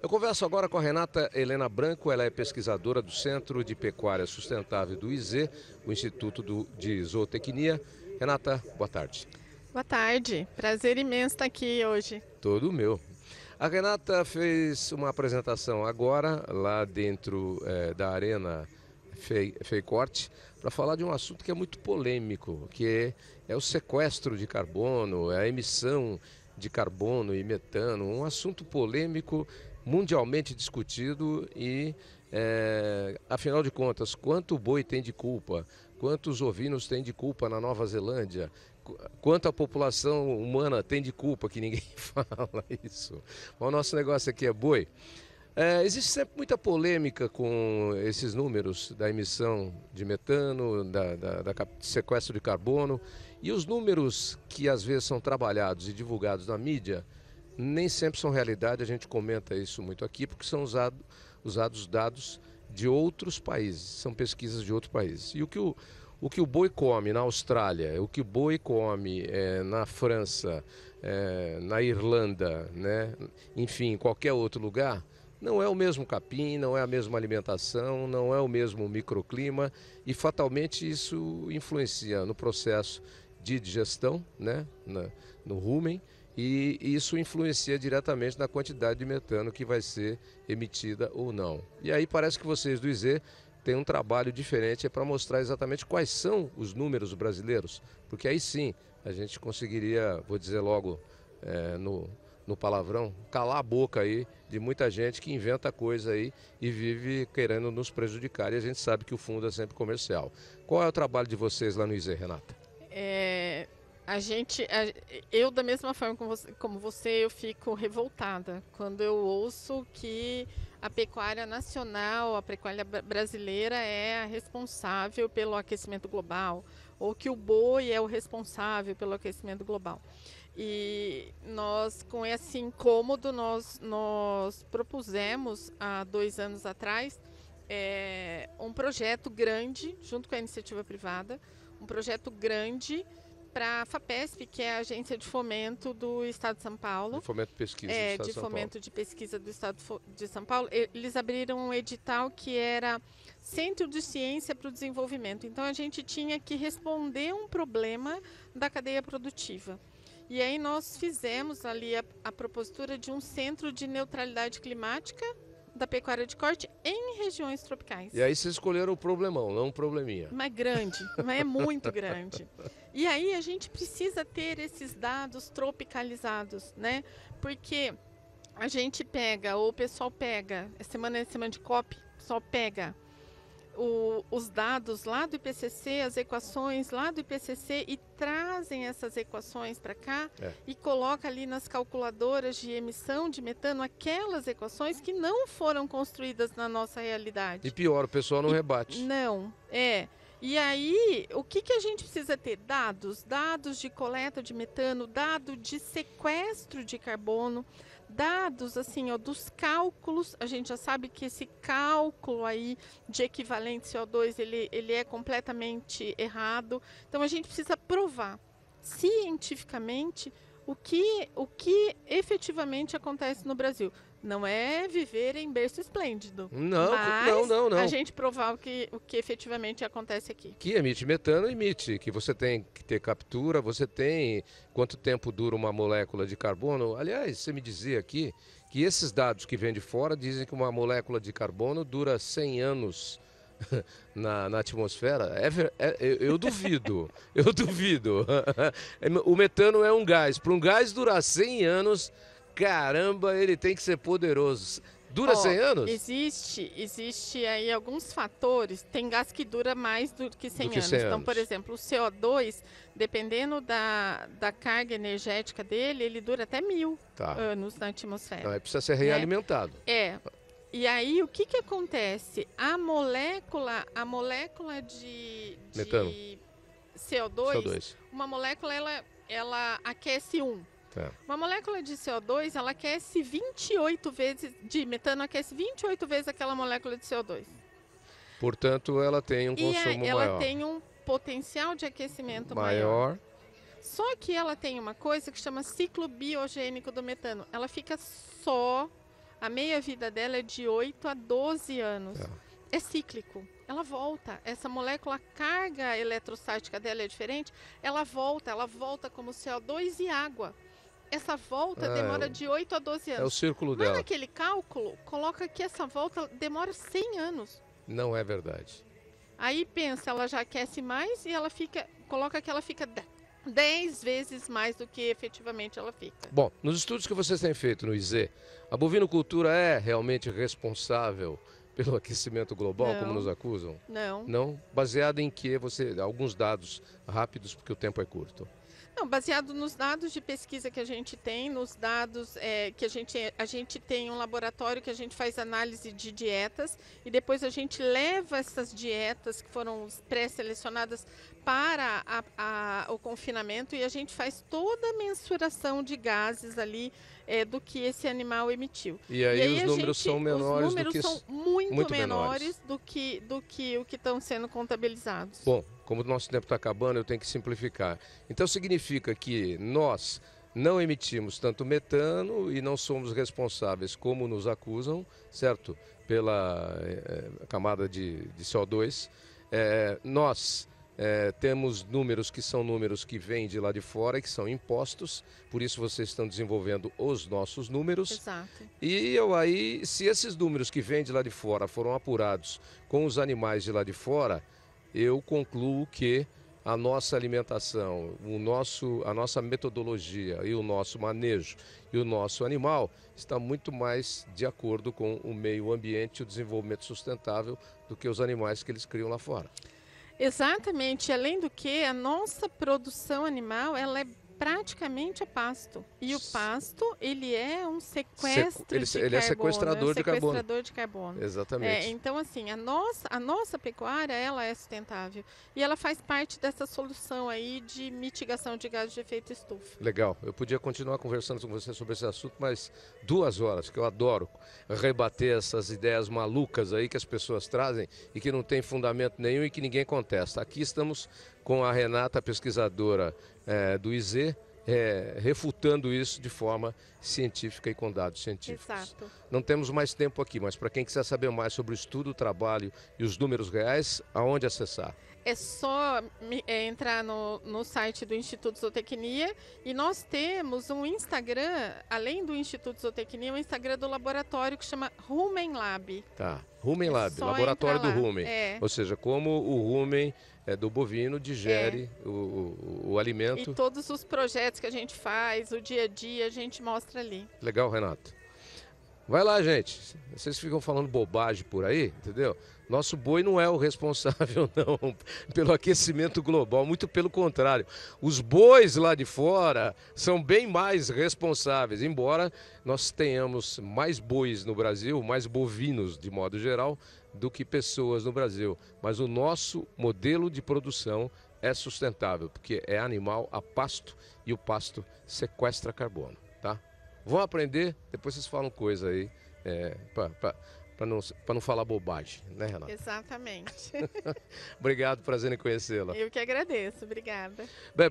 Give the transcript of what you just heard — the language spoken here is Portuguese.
Eu converso agora com a Renata Helena Branco, ela é pesquisadora do Centro de Pecuária Sustentável do IZ, o Instituto de Zootecnia. Renata, boa tarde. Boa tarde, prazer imenso estar aqui hoje. Todo meu. A Renata fez uma apresentação agora, lá dentro da Arena FEICORT, para falar de um assunto que é muito polêmico, que é o sequestro de carbono, é a emissão de carbono e metano, um assunto polêmico, mundialmente discutido e, afinal de contas, quanto o boi tem de culpa, quantos ovinos têm de culpa na Nova Zelândia, quanto a população humana tem de culpa, que ninguém fala isso. O nosso negócio aqui é boi. Existe sempre muita polêmica com esses números da emissão de metano, da sequestro de carbono, e os números que às vezes são trabalhados e divulgados na mídia nem sempre são realidade. A gente comenta isso muito aqui porque são usados dados de outros países, são pesquisas de outros países. E o que o boi come na Austrália, o que o boi come na França, na Irlanda, né? Enfim, em qualquer outro lugar, não é o mesmo capim, não é a mesma alimentação, não é o mesmo microclima e fatalmente isso influencia no processo de digestão, né? No rumen, e isso influencia diretamente na quantidade de metano que vai ser emitida ou não. E aí parece que vocês do IZ têm um trabalho diferente para mostrar exatamente quais são os números brasileiros, porque aí sim a gente conseguiria, vou dizer logo no palavrão, calar a boca aí de muita gente que inventa coisa aí e vive querendo nos prejudicar, e a gente sabe que o fundo é sempre comercial. Qual é o trabalho de vocês lá no IZ, Renata? Eu da mesma forma como você, eu fico revoltada quando eu ouço que a pecuária nacional, a pecuária brasileira é a responsável pelo aquecimento global, ou que o boi é o responsável pelo aquecimento global. E nós, com esse incômodo, nós propusemos há 2 anos atrás um projeto grande, junto com a iniciativa privada, um projeto grande para a FAPESP, que é a agência de fomento do Estado de São Paulo. De fomento de pesquisa do Estado de São Paulo. Fomento de pesquisa do Estado de São Paulo. Eles abriram um edital que era Centro de Ciência para o Desenvolvimento. Então a gente tinha que responder um problema da cadeia produtiva. E aí nós fizemos ali a propositura de um centro de neutralidade climática da pecuária de corte em regiões tropicais. E aí vocês escolheram o problemão, não um probleminha. Mas grande, mas é muito grande. E aí a gente precisa ter esses dados tropicalizados, né? Porque a gente pega, ou o pessoal pega, semana de COP, o pessoal pega os dados lá do IPCC, as equações lá do IPCC e trazem essas equações para cá e coloca ali nas calculadoras de emissão de metano aquelas equações que não foram construídas na nossa realidade. E pior, o pessoal não rebate. Não, E aí, o que a gente precisa ter? Dados de coleta de metano, dado de sequestro de carbono, dados assim, dos cálculos. A gente já sabe que esse cálculo aí de equivalente CO2, ele é completamente errado. Então a gente precisa provar cientificamente o que efetivamente acontece no Brasil. Não é viver em berço esplêndido. Não, mas não. A gente provar o que efetivamente acontece aqui. Que emite metano, emite. Que você tem que ter captura, você tem quanto tempo dura uma molécula de carbono. Aliás, você me dizia aqui que esses dados que vêm de fora dizem que uma molécula de carbono dura 100 anos na atmosfera. Eu duvido, eu duvido. O metano é um gás. Para um gás durar 100 anos... Caramba, ele tem que ser poderoso. Dura 100 anos? Existe aí alguns fatores. Tem gás que dura mais do que 100 anos. Então, por exemplo, o CO2, dependendo da carga energética dele, ele dura até 1000 anos na atmosfera. Então, precisa ser realimentado. E aí, o que acontece? A molécula de metano. CO2, uma molécula, ela aquece 1. Uma molécula de CO2, ela aquece 28 vezes, de metano aquece 28 vezes aquela molécula de CO2. Portanto, ela tem um consumo maior. Ela tem um potencial de aquecimento maior. Só que ela tem uma coisa que chama ciclo biogênico do metano. Ela fica só a meia-vida dela é de 8 a 12 anos. É cíclico, ela volta. Essa molécula, a carga eletrostática dela é diferente, ela volta como CO2 e água. Essa volta demora de 8 a 12 anos. É o círculo Mas dela. naquele cálculo, coloca que essa volta demora 100 anos. Não é verdade. Aí pensa, ela já aquece mais e ela coloca que ela fica 10 vezes mais do que efetivamente ela fica. Bom, nos estudos que vocês têm feito no IZ, a bovinocultura é realmente responsável pelo aquecimento global, Não. como nos acusam? Não. Não? Baseado em que alguns dados rápidos, porque o tempo é curto. Não, baseado nos dados de pesquisa que a gente tem, nos dados que a gente tem um laboratório que a gente faz análise de dietas e depois a gente leva essas dietas que foram pré-selecionadas para o confinamento e a gente faz toda a mensuração de gases ali do que esse animal emitiu. E aí os números são menores do que... Os números são muito menores do que o que estão sendo contabilizados. Bom, como o nosso tempo está acabando, eu tenho que simplificar. Então significa que nós não emitimos tanto metano e não somos responsáveis, como nos acusam, certo? Pela camada de CO2. Nós temos números que são números que vêm de lá de fora, que são impostos, por isso vocês estão desenvolvendo os nossos números. Exato. E aí, se esses números que vêm de lá de fora foram apurados com os animais de lá de fora, eu concluo que a nossa alimentação, a nossa metodologia e o nosso manejo e o nosso animal está muito mais de acordo com o meio ambiente e o desenvolvimento sustentável do que os animais que eles criam lá fora. Exatamente. Além do que, a nossa produção animal, ela é praticamente a pasto. E o pasto, ele é um sequestro de carbono. Ele é sequestrador de carbono. Sequestrador de carbono. Exatamente. Então, assim, a nossa pecuária, ela é sustentável. E ela faz parte dessa solução aí de mitigação de gases de efeito estufa. Legal. Eu podia continuar conversando com você sobre esse assunto, mas 2 horas, que eu adoro rebater essas ideias malucas aí que as pessoas trazem e que não tem fundamento nenhum e que ninguém contesta. Aqui estamos com a Renata, pesquisadora do IZ, refutando isso de forma científica e com dados científicos. Exato. Não temos mais tempo aqui, mas para quem quiser saber mais sobre o estudo, o trabalho e os números reais, aonde acessar? É só entrar no site do Instituto Zootecnia e nós temos um Instagram, além do Instituto Zootecnia, um Instagram do laboratório que chama Rumen Lab. Tá, Rumen Lab, laboratório do rumen. Ou seja, como o rumen do bovino digere o alimento. E todos os projetos que a gente faz, o dia a dia, a gente mostra ali. Legal, Renato. Vai lá, gente. Vocês ficam falando bobagem por aí, entendeu? Nosso boi não é o responsável, não, pelo aquecimento global. Muito pelo contrário. Os bois lá de fora são bem mais responsáveis, embora nós tenhamos mais bois no Brasil, mais bovinos de modo geral, do que pessoas no Brasil. Mas o nosso modelo de produção é sustentável, porque é animal a pasto e o pasto sequestra carbono, tá? Vão aprender, depois vocês falam coisa aí, para não falar bobagem, né, Renata? Exatamente. Obrigado, prazer em conhecê-la. Eu que agradeço, obrigada. Bem,